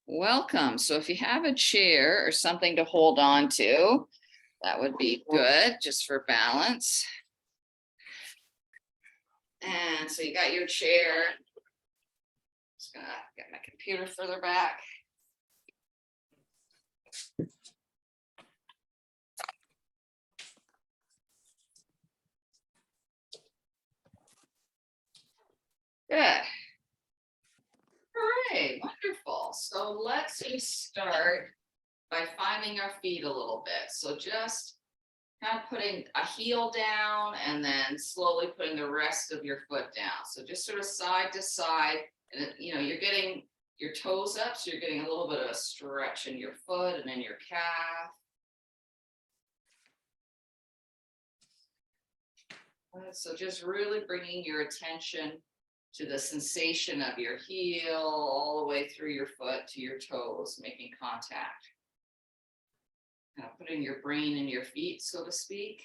Welcome. So if you have a chair or something to hold on to, that would be good just for balance. And so you got your chair. Just gonna get my computer further back. Good. All right, wonderful. So let's just start by finding our feet a little bit. So just kind of putting a heel down and then slowly putting the rest of your foot down. So just sort of side to side, and you're getting your toes up, so you're getting a little bit of a stretch in your foot and in your calf. So just really bringing your attention to the sensation of your heel all the way through your foot to your toes, making contact. Kind of putting your brain in your feet, so to speak.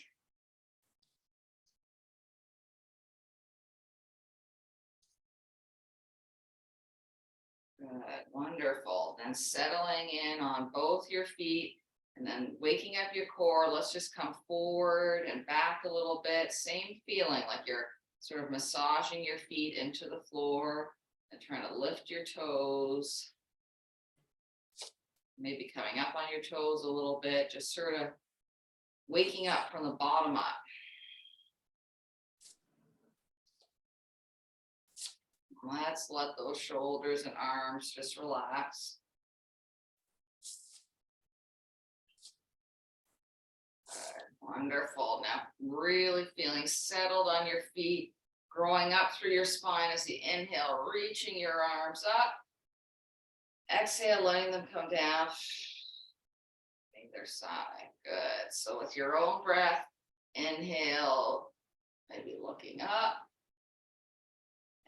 Good, wonderful. Then settling in on both your feet and then waking up your core. Let's just come forward and back a little bit. Same feeling, like you're sort of massaging your feet into the floor and trying to lift your toes. Maybe coming up on your toes a little bit, just sort of waking up from the bottom up. Let's let those shoulders and arms just relax. Wonderful. Now really feeling settled on your feet, growing up through your spine as you inhale, reaching your arms up. Exhale, letting them come down. Either side. Good. So with your own breath, inhale, maybe looking up.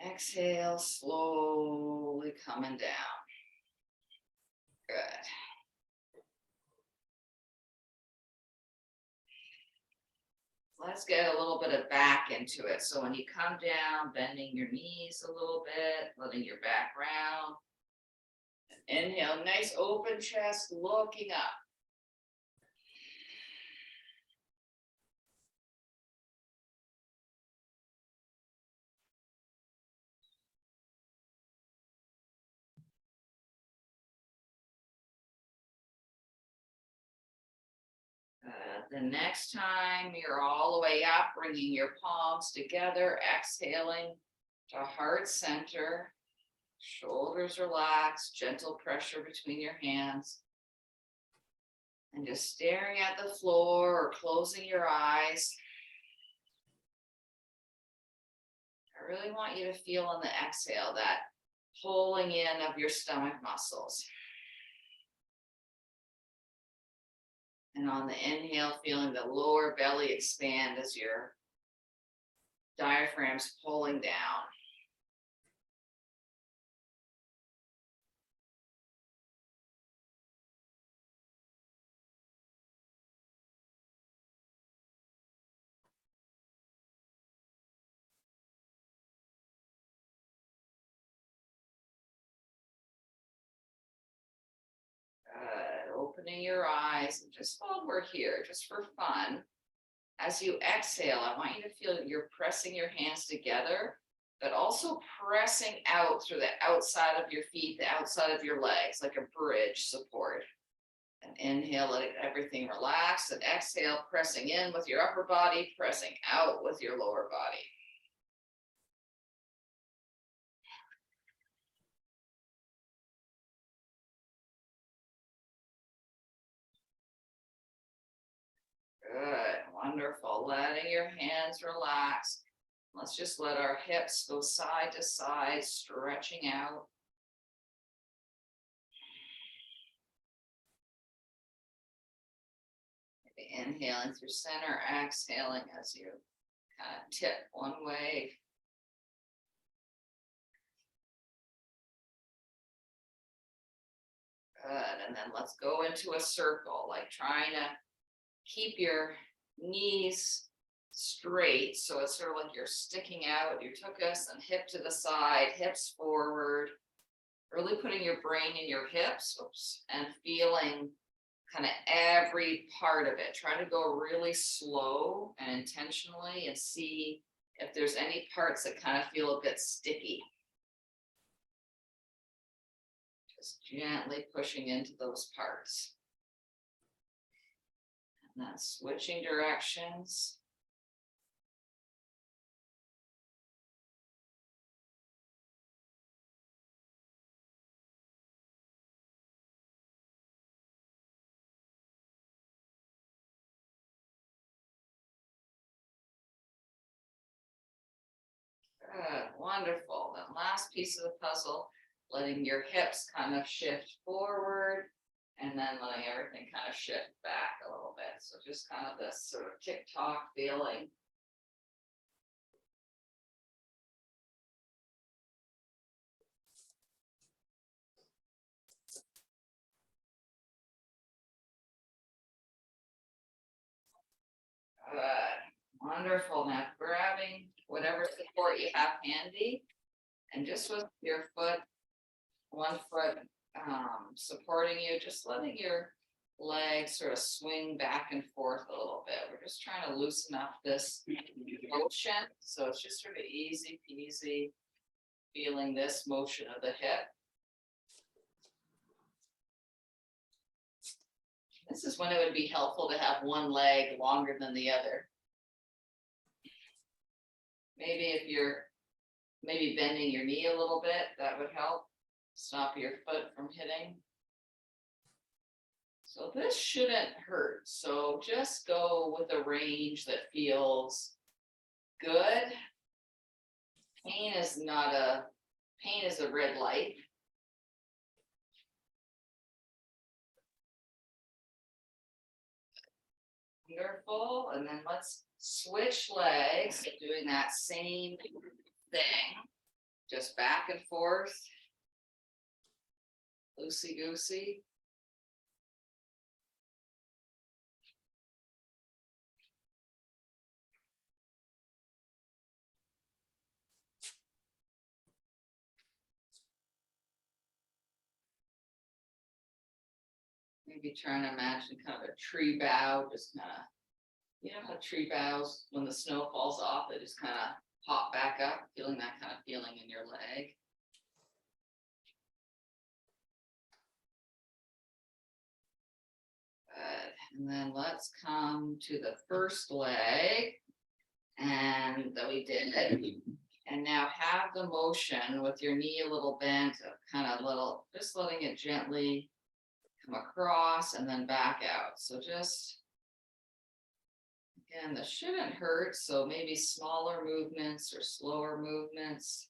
Exhale, slowly coming down. Good. Let's get a little bit of back into it. So when you come down, bending your knees a little bit, letting your back round. Inhale, nice open chest, looking up. The next time you're all the way up, bringing your palms together, exhaling to heart center, shoulders relaxed, gentle pressure between your hands. And just staring at the floor or closing your eyes. I really want you to feel on the exhale that pulling in of your stomach muscles. And on the inhale, feeling the lower belly expand as your diaphragm's pulling down. Opening your eyes, and just while we're here, just for fun, as you exhale, I want you to feel that you're pressing your hands together, but also pressing out through the outside of your feet, the outside of your legs, like a bridge support. And inhale, letting everything relax, and exhale, pressing in with your upper body, pressing out with your lower body. Good, wonderful. Letting your hands relax. Let's just let our hips go side to side, stretching out. Maybe inhaling through center, exhaling as you kind of tip one way. Good, and then let's go into a circle, like trying to keep your knees straight. So it's sort of like you're sticking out your tuchus and hip to the side, hips forward, really putting your brain in your hips, oops, and feeling kind of every part of it. Try to go really slow and intentionally and see if there's any parts that kind of feel a bit sticky. Just gently pushing into those parts. And then switching directions. Good, wonderful. Then last piece of the puzzle, letting your hips kind of shift forward and then letting everything kind of shift back a little bit. So just kind of this sort of tick-tock feeling. Good, wonderful. Now grabbing whatever support you have handy and just with your foot, one foot supporting you, just letting your legs sort of swing back and forth a little bit. We're just trying to loosen up this motion. So it's just sort of easy peasy, feeling this motion of the hip. This is when it would be helpful to have one leg longer than the other. Maybe if you're bending your knee a little bit, that would help stop your foot from hitting. So this shouldn't hurt. So just go with a range that feels good. Pain is a red light. Wonderful. And then let's switch legs, doing that same thing, just back and forth, loosey goosey. Maybe trying to imagine kind of a tree bough, just kind of, you know how tree boughs, when the snow falls off, they just kind of pop back up, feeling that kind of feeling in your leg. Good. And then let's come to the first leg, and that we did. And now have the motion with your knee a little bent, kind of little, just letting it gently come across and then back out. So just, again, this shouldn't hurt. So maybe smaller movements or slower movements.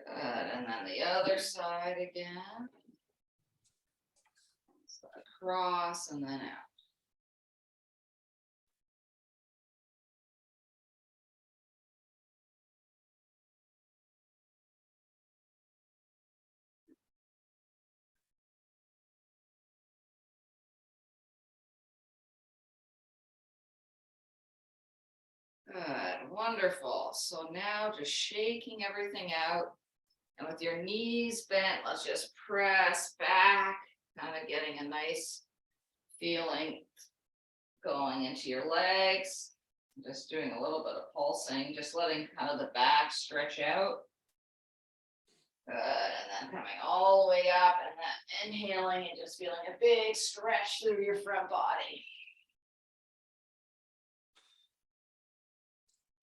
Good. And then the other side again. So across and then out. Good, wonderful. So now just shaking everything out. And with your knees bent, let's just press back, kind of getting a nice feeling going into your legs. Just doing a little bit of pulsing, just letting kind of the back stretch out. Good, and then coming all the way up and then inhaling and just feeling a big stretch through your front body.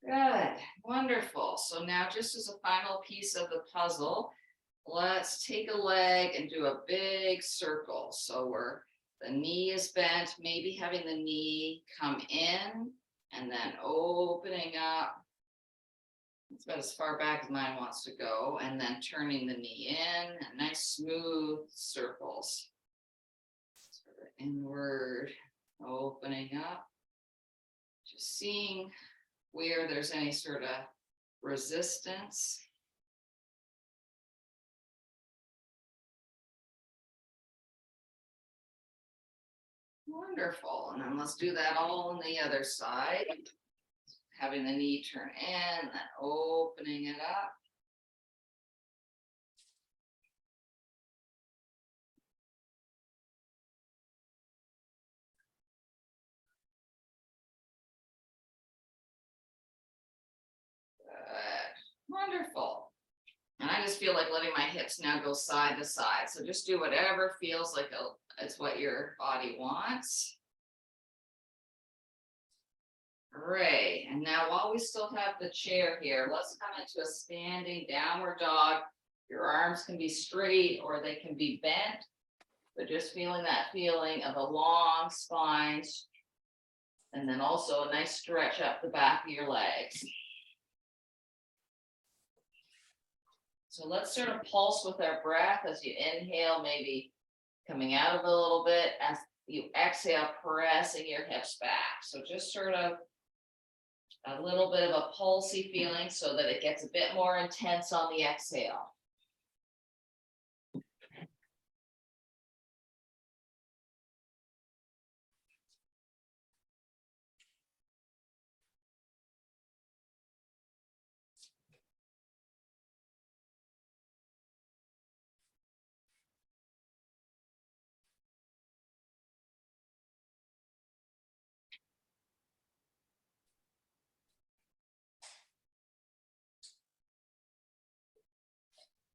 Good, wonderful. So now just as a final piece of the puzzle, let's take a leg and do a big circle. So the knee is bent, maybe having the knee come in and then opening up. It's about as far back as mine wants to go, and then turning the knee in, and nice smooth circles. Sort of inward, opening up. Just seeing where there's any sort of resistance. Wonderful. And then let's do that all on the other side. Having the knee turn in, then opening it up. Good. Wonderful. And I just feel like letting my hips now go side to side. So just do whatever feels like it's what your body wants. Great. And now while we still have the chair here, let's come into a standing downward dog. Your arms can be straight or they can be bent, but just feeling that feeling of a long spine. And then also a nice stretch up the back of your legs. So let's sort of pulse with our breath as you inhale, maybe coming out of a little bit, as you exhale, pressing your hips back. So just sort of a little bit of a pulsy feeling so that it gets a bit more intense on the exhale.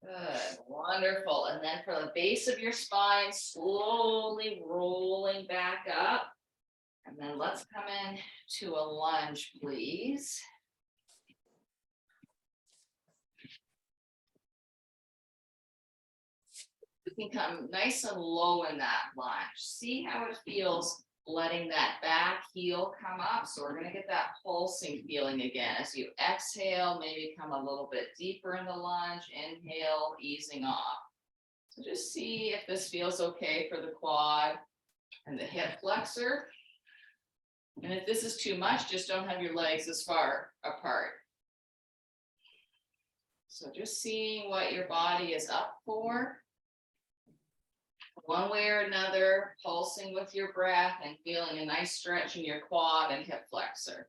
Good, wonderful. And then from the base of your spine, slowly rolling back up. And then let's come in to a lunge, please. You can come nice and low in that lunge. See how it feels letting that back heel come up. So we're going to get that pulsing feeling again. As you exhale, maybe come a little bit deeper in the lunge. Inhale, easing off. So just see if this feels okay for the quad and the hip flexor. And if this is too much, just don't have your legs as far apart. So just seeing what your body is up for. One way or another, pulsing with your breath and feeling a nice stretch in your quad and hip flexor.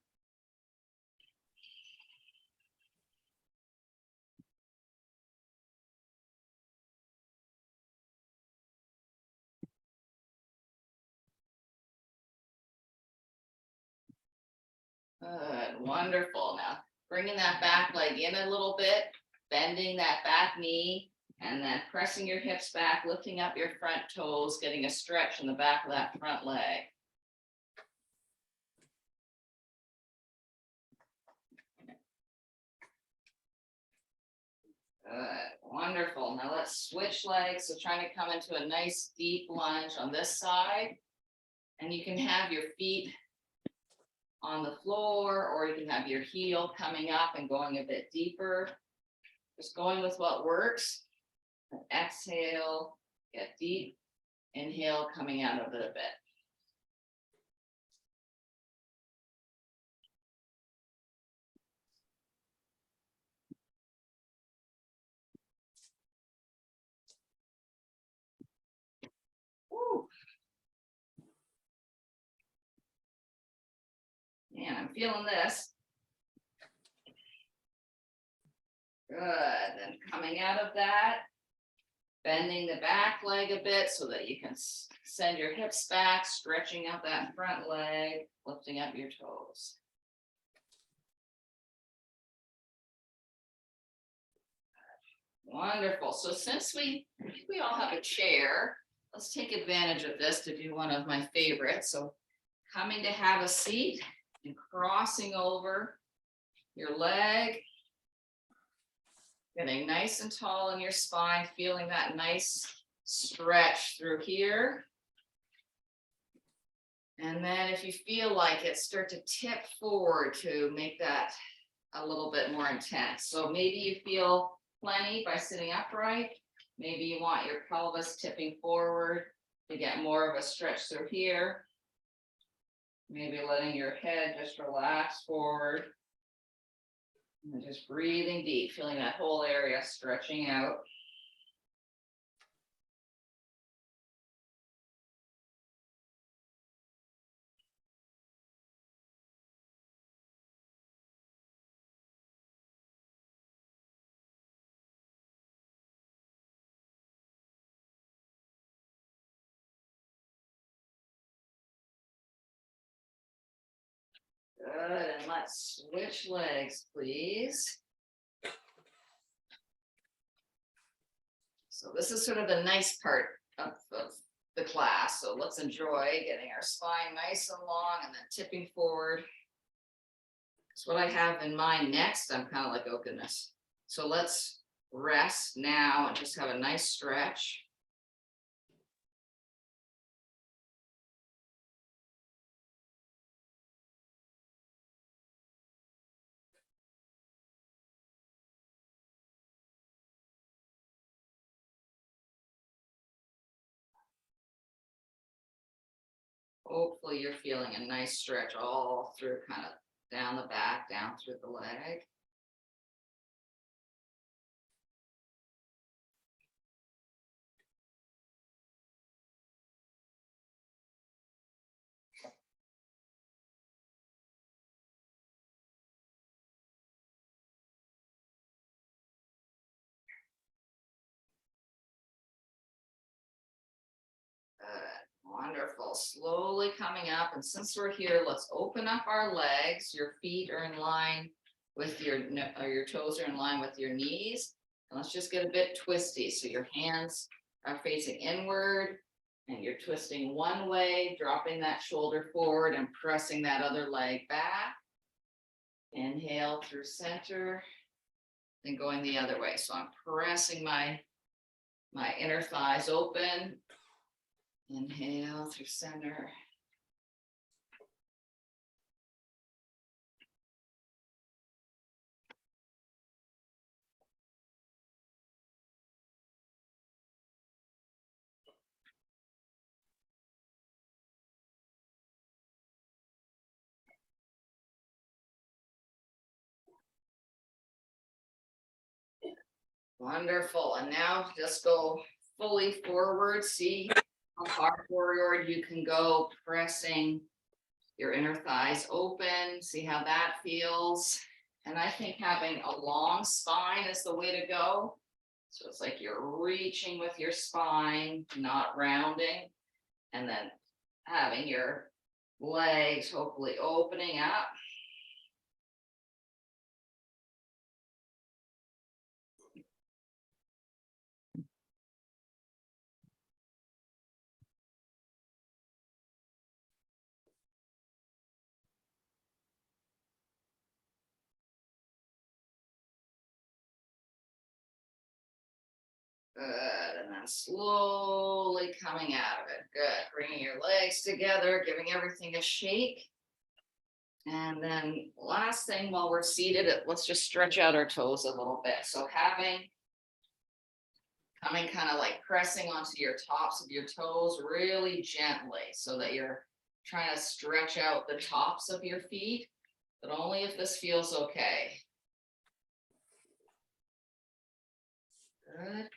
Good, wonderful. Now, bringing that back leg in a little bit, bending that back knee, and then pressing your hips back, lifting up your front toes, getting a stretch in the back of that front leg. Good, wonderful. Now let's switch legs. So trying to come into a nice deep lunge on this side. And you can have your feet on the floor, or you can have your heel coming up and going a bit deeper. Just going with what works. And exhale, get deep. Inhale, coming out of it a bit. Woo. Man, I'm feeling this. Good, then coming out of that, bending the back leg a bit so that you can send your hips back, stretching out that front leg, lifting up your toes. Wonderful. So since we all have a chair, let's take advantage of this to do one of my favorites. So coming to have a seat and crossing over your leg, getting nice and tall in your spine, feeling that nice stretch through here. And then if you feel like it, start to tip forward to make that a little bit more intense. So maybe you feel plenty by sitting upright. Maybe you want your pelvis tipping forward to get more of a stretch through here. Maybe letting your head just relax forward. And just breathing deep, feeling that whole area stretching out. Good, and let's switch legs, please. So this is sort of the nice part of the class. So let's enjoy getting our spine nice and long and then tipping forward. So what I have in mind next, I'm kind of like, oh goodness. So let's rest now and just have a nice stretch. Hopefully you're feeling a nice stretch all through, kind of down the back, down through the leg. Good. Wonderful. Slowly coming up. And since we're here, let's open up our legs. Your feet are in line with your toes are in line with your knees. And let's just get a bit twisty. So your hands are facing inward and you're twisting one way, dropping that shoulder forward and pressing that other leg back. Inhale through center and going the other way. So I'm pressing my inner thighs open. Inhale through center. Wonderful. And now just go fully forward. See how far forward you can go, pressing your inner thighs open. See how that feels. And I think having a long spine is the way to go. So it's like you're reaching with your spine, not rounding. And then having your legs hopefully opening up. Good, and then slowly coming out of it. Good, bringing your legs together, giving everything a shake. And then last thing while we're seated, let's just stretch out our toes a little bit. So coming kind of like pressing onto your tops of your toes really gently so that you're trying to stretch out the tops of your feet, but only if this feels okay. Good.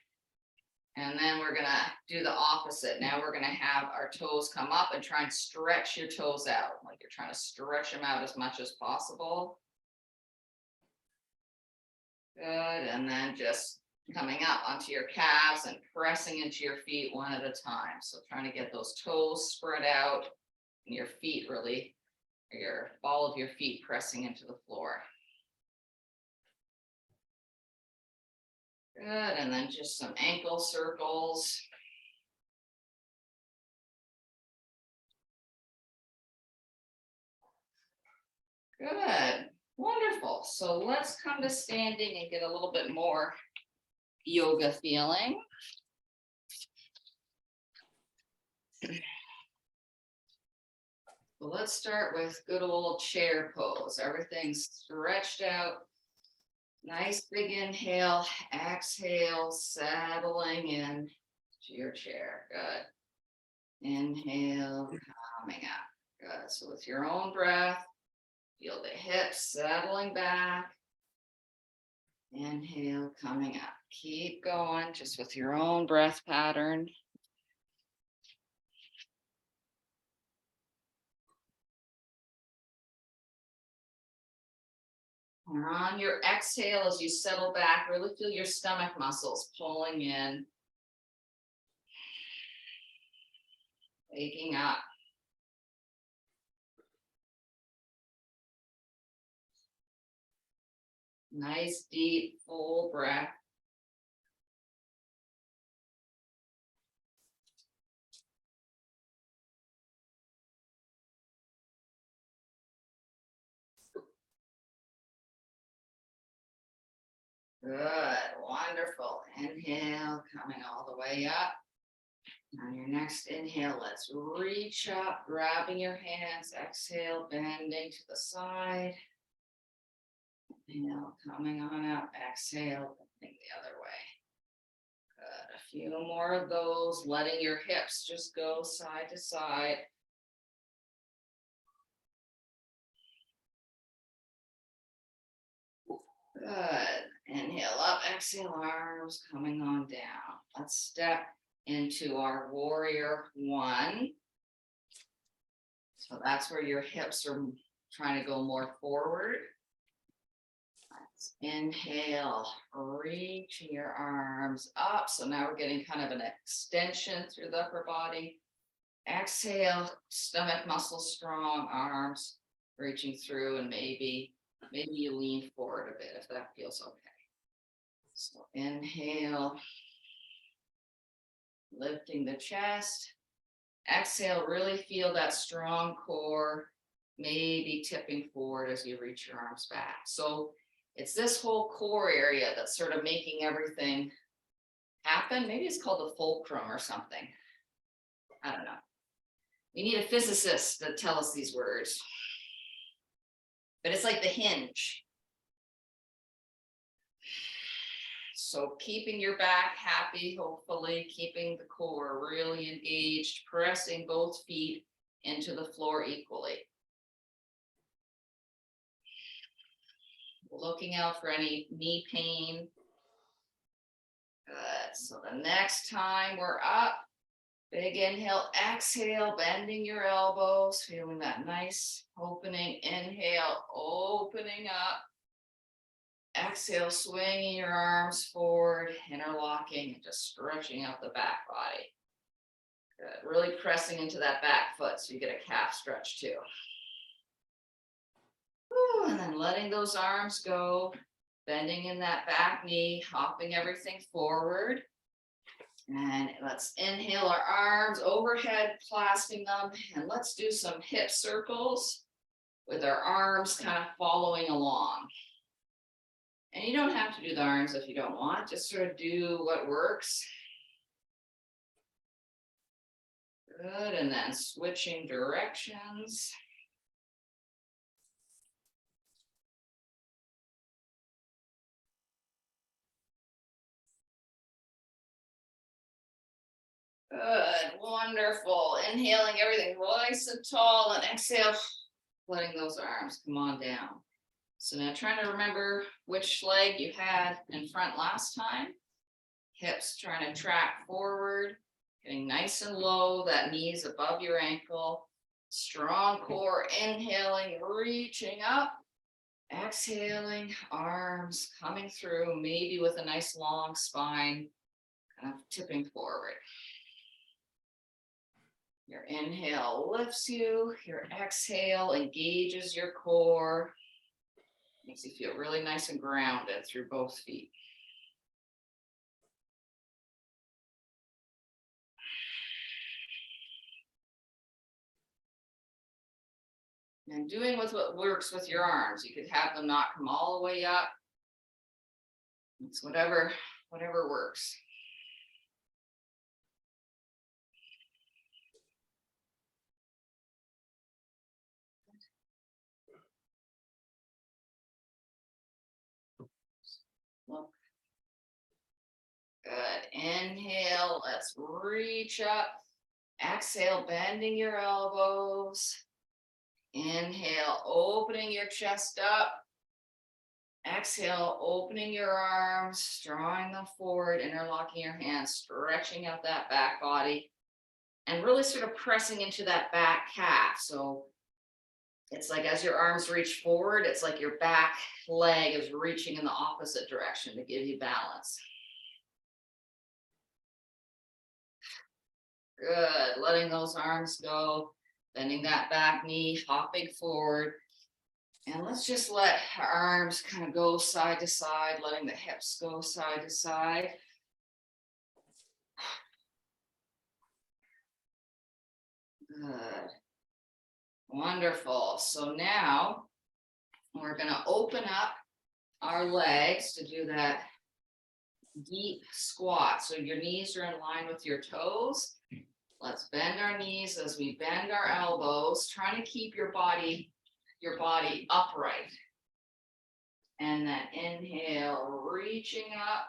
And then we're gonna do the opposite. Now we're gonna have our toes come up and try and stretch your toes out. Like you're trying to stretch them out as much as possible. Good, and then just coming up onto your calves and pressing into your feet one at a time. So trying to get those toes spread out and your feet really, your ball of your feet pressing into the floor. Good, and then just some ankle circles. Good, wonderful. So let's come to standing and get a little bit more yoga feeling. Well, let's start with good old chair pose. Everything's stretched out. Nice big inhale, exhale, settling in to your chair. Good. Inhale, coming up. Good. So with your own breath, feel the hips settling back. Inhale, coming up. Keep going just with your own breath pattern. And on your exhale, as you settle back, really feel your stomach muscles pulling in, waking up. Nice, deep, full breath. Good, wonderful. Inhale, coming all the way up. On your next inhale, let's reach up, grabbing your hands. Exhale, bending to the side. Inhale, coming on up. Exhale, bending the other way. Good. A few more of those, letting your hips just go side to side. Good. Inhale up, exhale, arms coming on down. Let's step into our warrior one. So that's where your hips are trying to go more forward. Let's inhale, reaching your arms up. So now we're getting kind of an extension through the upper body. Exhale, stomach muscles strong, arms reaching through, and maybe you lean forward a bit if that feels okay. So inhale, lifting the chest. Exhale, really feel that strong core, maybe tipping forward as you reach your arms back. So it's this whole core area that's sort of making everything happen. Maybe it's called the fulcrum or something. I don't know. We need a physicist to tell us these words. But it's like the hinge. So keeping your back happy, hopefully, keeping the core really engaged, pressing both feet into the floor equally. Looking out for any knee pain. Good. So the next time we're up, big inhale, exhale, bending your elbows, feeling that nice opening. Inhale, opening up. Exhale, swinging your arms forward, interlocking, and just stretching out the back body. Good. Really pressing into that back foot so you get a calf stretch too. Whew, and then letting those arms go, bending in that back knee, hopping everything forward. And let's inhale our arms overhead, clasping them, and let's do some hip circles with our arms kind of following along. And you don't have to do the arms if you don't want, just sort of do what works. Good, and then switching directions. Good, wonderful. Inhaling everything nice and tall, and exhale, letting those arms come on down. So now trying to remember which leg you had in front last time. Hips trying to track forward, getting nice and low, that knee's above your ankle. Strong core, inhaling, reaching up. Exhaling, arms coming through, maybe with a nice long spine, kind of tipping forward. Your inhale lifts you, your exhale engages your core. Makes you feel really nice and grounded through both feet. And doing with what works with your arms. You could have them not come all the way up. It's whatever works. Look. Good. Inhale, let's reach up. Exhale, bending your elbows. Inhale, opening your chest up. Exhale, opening your arms, drawing them forward, interlocking your hands, stretching out that back body, and really sort of pressing into that back calf. So it's like as your arms reach forward, it's like your back leg is reaching in the opposite direction to give you balance. Good, letting those arms go, bending that back knee, hopping forward. And let's just let our arms kind of go side to side, letting the hips go side to side. Good. Wonderful. So now we're going to open up our legs to do that deep squat. So your knees are in line with your toes. Let's bend our knees as we bend our elbows, trying to keep your body upright. And then inhale, reaching up.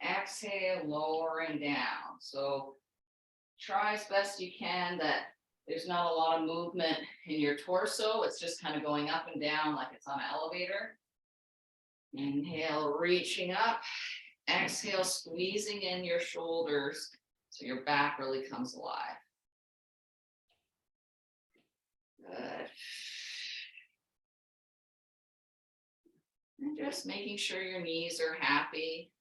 Exhale, lowering down. So try as best you can that there's not a lot of movement in your torso. It's just kind of going up and down like it's on an elevator. Inhale, reaching up. Exhale, squeezing in your shoulders so your back really comes alive. Good. And just making sure your knees are happy.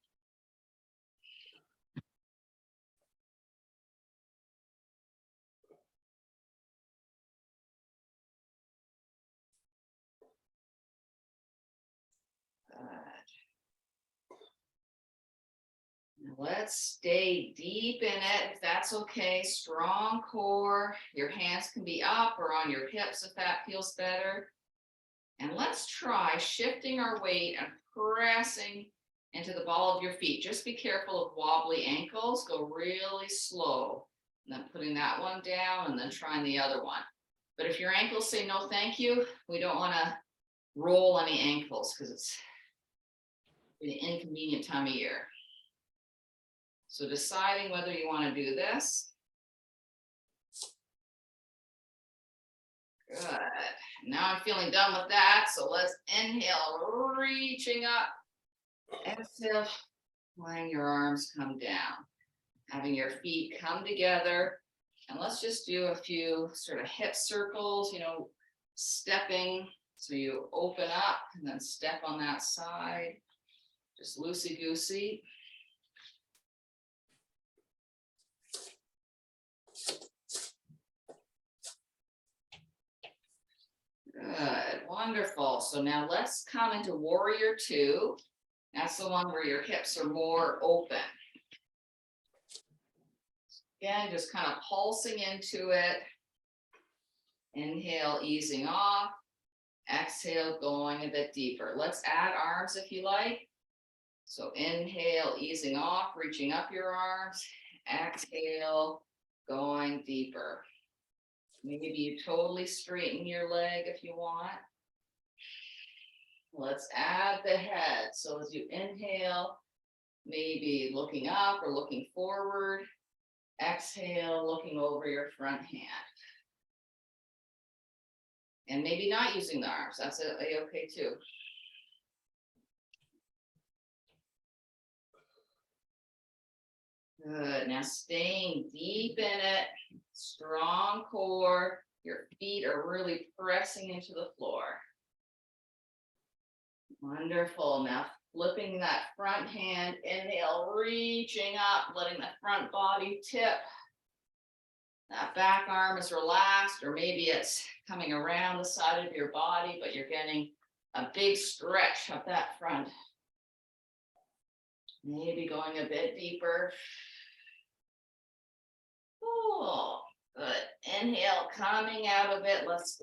Let's stay deep in it, if that's okay. Strong core. Your hands can be up or on your hips if that feels better. And let's try shifting our weight and pressing into the ball of your feet. Just be careful of wobbly ankles. Go really slow. And then putting that one down and then trying the other one. But if your ankles say no thank you, we don't want to roll any ankles because it's an inconvenient time of year. So deciding whether you want to do this. Good. Now I'm feeling done with that. So let's inhale, reaching up. Exhale, letting your arms come down. Having your feet come together. And let's just do a few sort of hip circles, stepping. So you open up and then step on that side. Just loosey-goosey. Good, wonderful. So now let's come into warrior two. That's the one where your hips are more open. Again, just kind of pulsing into it. Inhale, easing off. Exhale, going a bit deeper. Let's add arms if you like. So inhale, easing off, reaching up your arms. Exhale, going deeper. Maybe you totally straighten your leg if you want. Let's add the head. So as you inhale, maybe looking up or looking forward. Exhale, looking over your front hand. And maybe not using the arms. That's okay too. Good. Now staying deep in it. Strong core. Your feet are really pressing into the floor. Wonderful. Now flipping that front hand. Inhale, reaching up, letting the front body tip. That back arm is relaxed, or maybe it's coming around the side of your body, but you're getting a big stretch of that front. Maybe going a bit deeper. Cool. Good. Inhale, coming out of it. Let's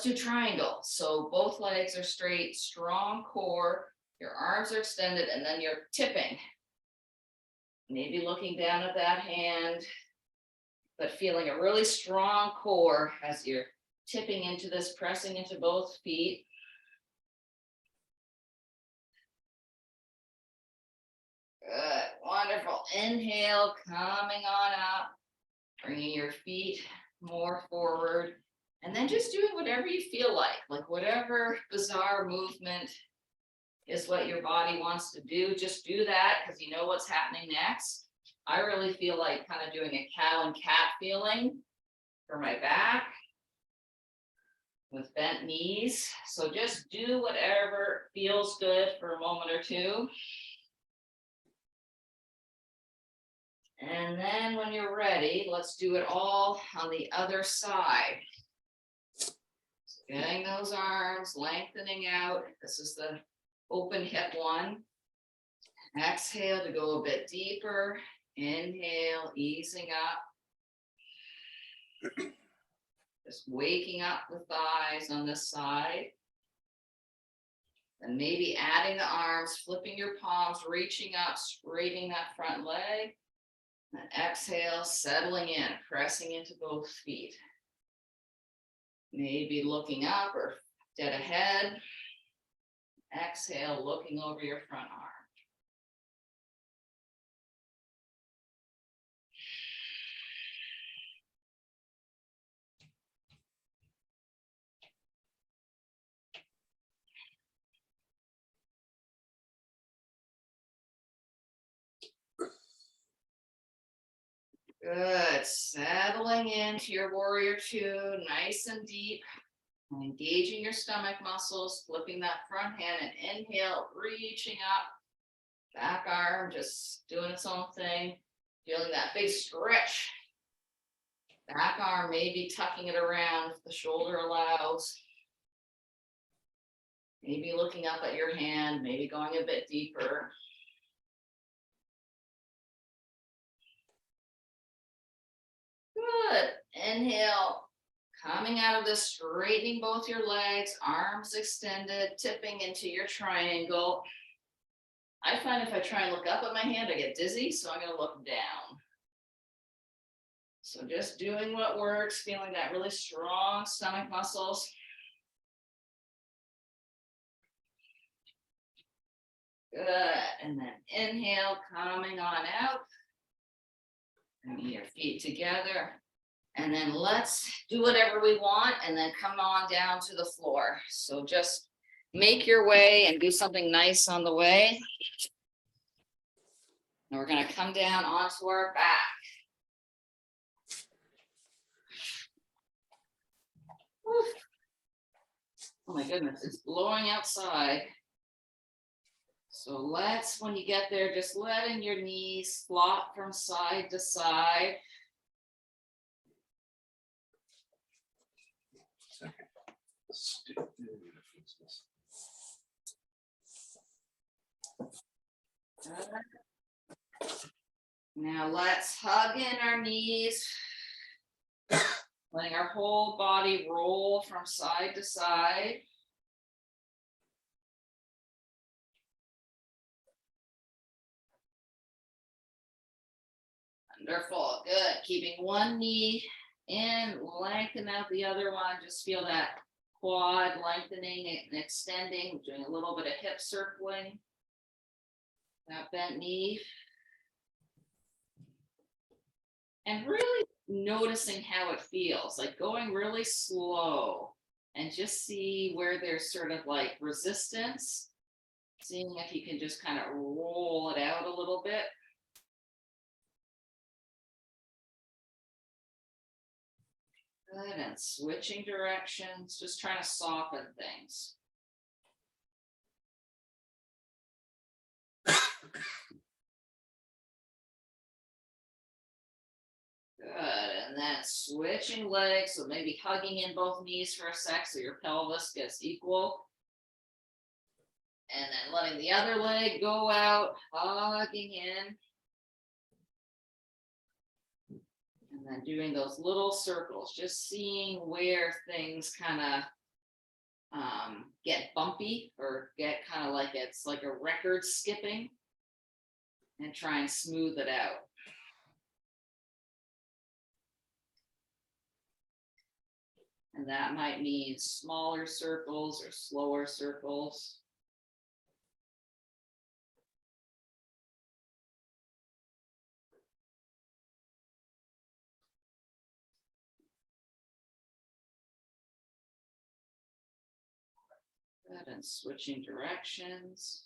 do triangle. So both legs are straight, strong core. Your arms are extended, and then you're tipping. Maybe looking down at that hand, but feeling a really strong core as you're tipping into this, pressing into both feet. Good, wonderful. Inhale, coming on up, bringing your feet more forward, and then just doing whatever you feel like whatever bizarre movement is what your body wants to do. Just do that because you know what's happening next. I really feel like kind of doing a cow and cat feeling for my back with bent knees. So just do whatever feels good for a moment or two. And then when you're ready, let's do it all on the other side. So Getting those arms lengthening out. This is the open hip one. Exhale to go a bit deeper. Inhale, easing up. Just waking up the thighs on this side. And maybe adding the arms, flipping your palms, reaching up, straightening that front leg. And exhale, settling in, pressing into both feet. Maybe looking up or dead ahead. Exhale, looking over your front arm. Good, settling into your warrior two, nice and deep. And engaging your stomach muscles, flipping that front hand and inhale, reaching up. Back arm just doing its own thing. Feeling that big stretch. Back arm maybe tucking it around if the shoulder allows. Maybe looking up at your hand, maybe going a bit deeper. Good. Inhale. Coming out of this, straightening both your legs, arms extended, tipping into your triangle. I find if I try and look up at my hand, I get dizzy, so I'm going to look down. So just doing what works, feeling that really strong stomach muscles. Good. And then inhale, coming on out. Bringing your feet together. And then let's do whatever we want and then come on down to the floor. So just make your way and do something nice on the way. And we're going to come down onto our back. Whew. Oh my goodness, it's blowing outside. So let's, when you get there, just letting your knees flop from side to side. Now let's hug in our knees, letting our whole body roll from side to side. Wonderful, good. Keeping one knee in, lengthen out the other one. Just feel that quad lengthening and extending, doing a little bit of hip circling. That bent knee. And really noticing how it feels, like going really slow and just see where there's sort of like resistance. Seeing if you can just kind of roll it out a little bit. Good, and switching directions, just trying to soften things. Good, and then switching legs, so maybe hugging in both knees for a sec so your pelvis gets equal. And then letting the other leg go out, hugging in. And then doing those little circles, just seeing where things kind of get bumpy or get kind of like it's like a record skipping, and try and smooth it out. And that might mean smaller circles or slower circles. Good, and switching directions.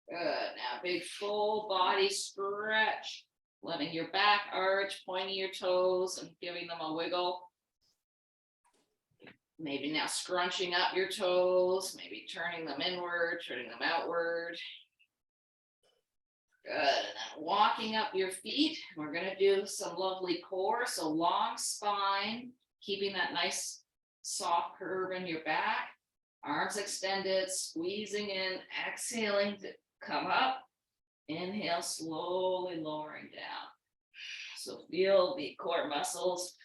Good, now big full body stretch, letting your back arch, pointing your toes and giving them a wiggle. Maybe now scrunching up your toes, maybe turning them inward, turning them outward. Good. And then walking up your feet. We're going to do some lovely core. So long spine, keeping that nice soft curve in your back. Arms extended, squeezing in, exhaling to come up. Inhale, slowly lowering down. So feel the core muscles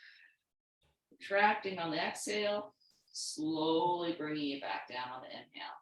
contracting on the exhale, slowly bringing you back down on the inhale.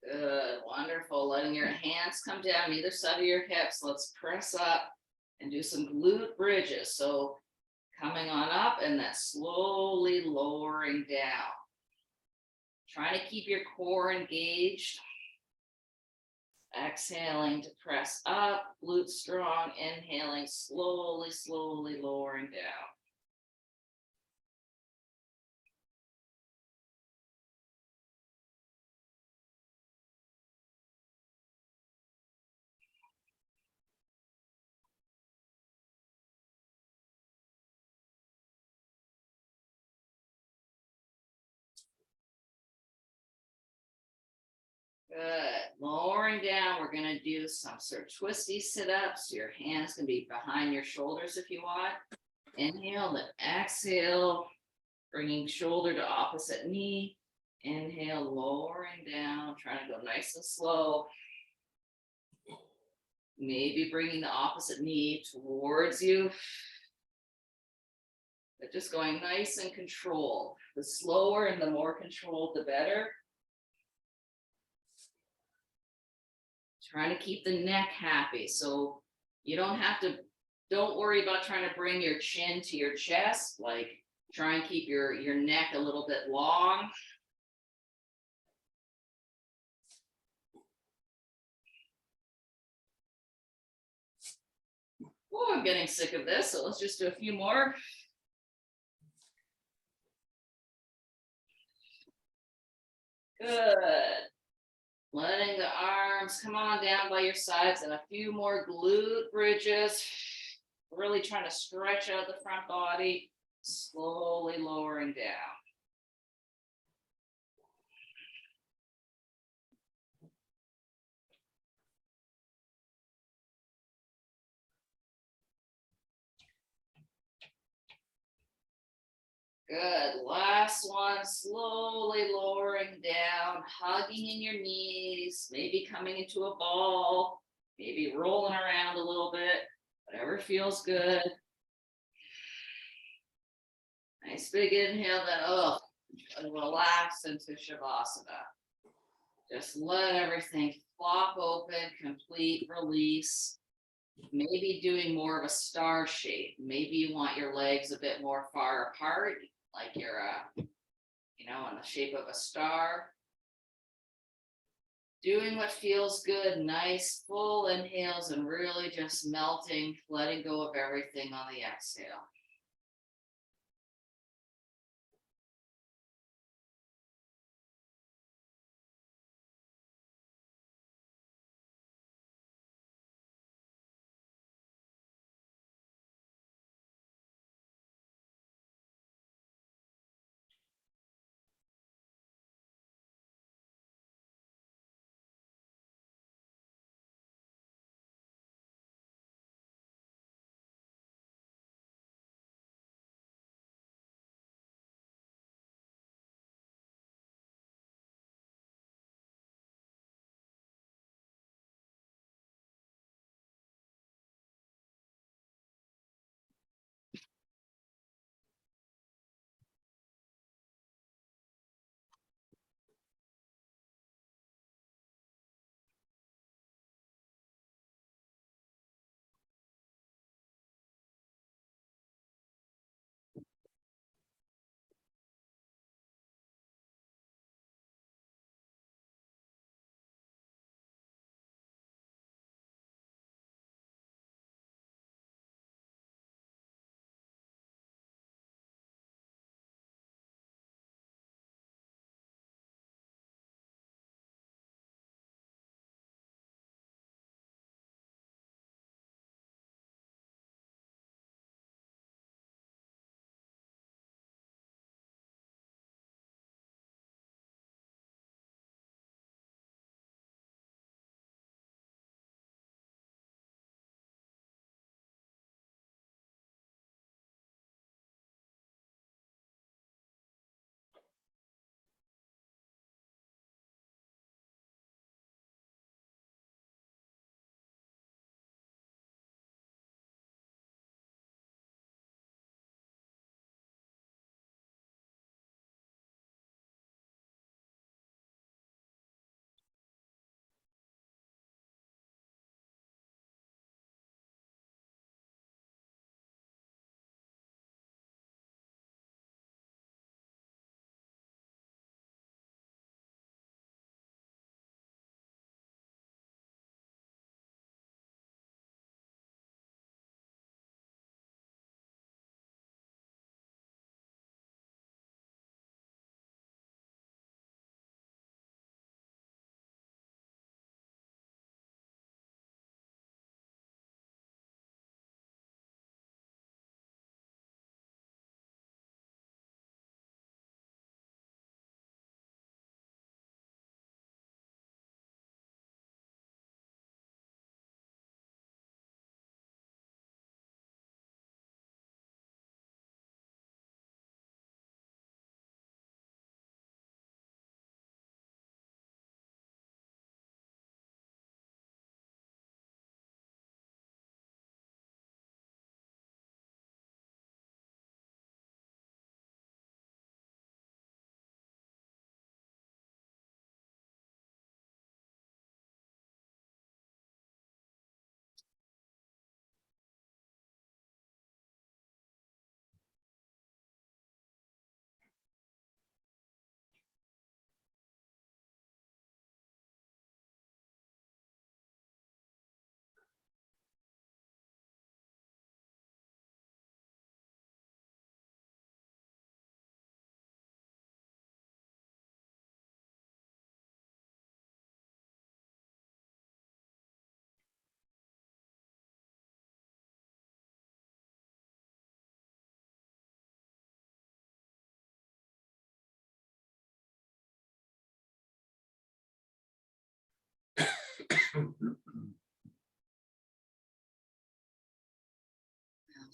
Good, wonderful. Letting your hands come down either side of your hips. Let's press up and do some glute bridges. So coming on up and then slowly lowering down. Trying to keep your core engaged. Exhaling to press up, glutes strong. Inhaling, slowly, slowly lowering down. Good. Lowering down, we're going to do some sort of twisty sit-ups. Your hands can be behind your shoulders if you want. Inhale, then exhale, bringing shoulder to opposite knee. Inhale, lowering down, trying to go nice and slow. Maybe bringing the opposite knee towards you. But just going nice and controlled. The slower and the more controlled, the better. Trying to keep the neck happy. So you don't worry about trying to bring your chin to your chest. Like try and keep your neck a little bit long. Oh, I'm getting sick of this. So let's just do a few more. Good. Letting the arms come on down by your sides and a few more glute bridges. Really trying to stretch out the front body, slowly lowering down. Good. Last one, slowly lowering down, hugging in your knees, maybe coming into a ball, maybe rolling around a little bit, whatever feels good. Nice big inhale, then relax into Shavasana. Just let everything flop open, complete release. Maybe doing more of a star shape. Maybe you want your legs a bit more far apart, like you're, in the shape of a star. Doing what feels good, nice full inhales and really just melting, letting go of everything on the exhale.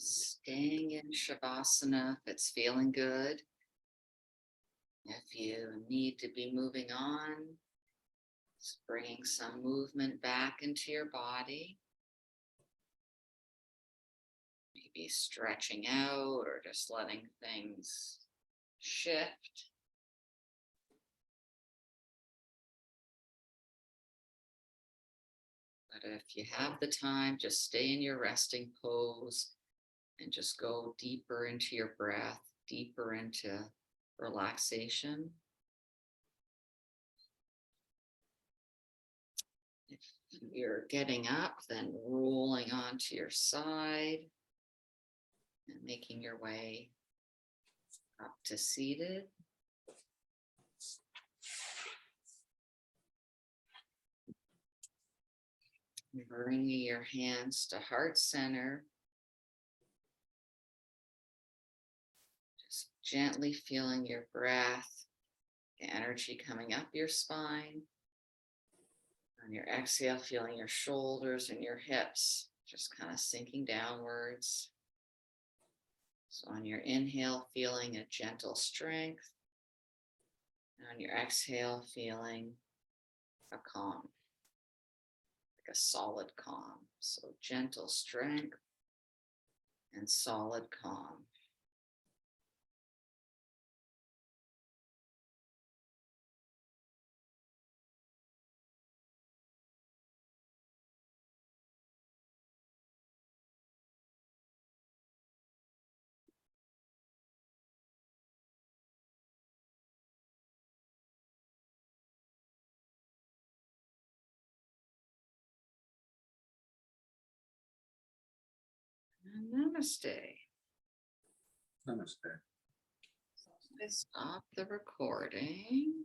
Staying in Shavasana if it's feeling good. If you need to be moving on, just bringing some movement back into your body. Maybe stretching out or just letting things shift. But if you have the time, just stay in your resting pose and just go deeper into your breath, deeper into relaxation. If you're getting up, then rolling onto your side and making your way up to seated. Bringing your hands to heart center. Just gently feeling your breath, the energy coming up your spine. On your exhale, feeling your shoulders and your hips just kind of sinking downwards. So on your inhale, feeling a gentle strength. And on your exhale, feeling a calm, like a solid calm. So gentle strength and solid calm. And namaste. Namaste. Stop the recording.